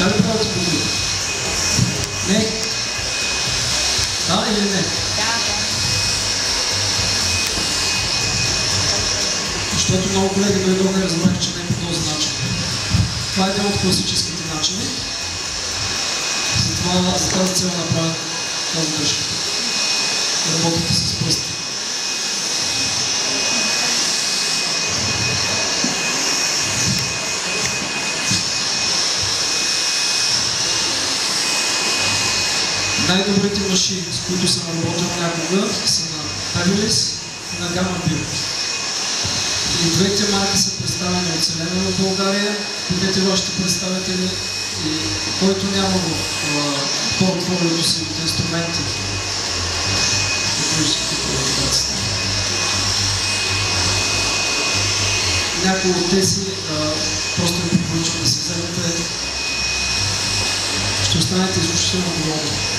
Така ли правите по друго? Не? Да или не? Да. Защото много колеги дойдоха и разбраха, че не е по този начин. Това е един от класическите начини. Затова за тази цел направя тази грешка. Работите с пръсти. Най-добрите маши, с които съм работил някога, са на Pebbles и на Gamma Build. И двете марки са представени от Селена в България. Питайте вашите представители и който няма в портфолиото си от инструменти. Някои от тези просто ви препоръчвам да си вземете. Ще останете изключително доволни.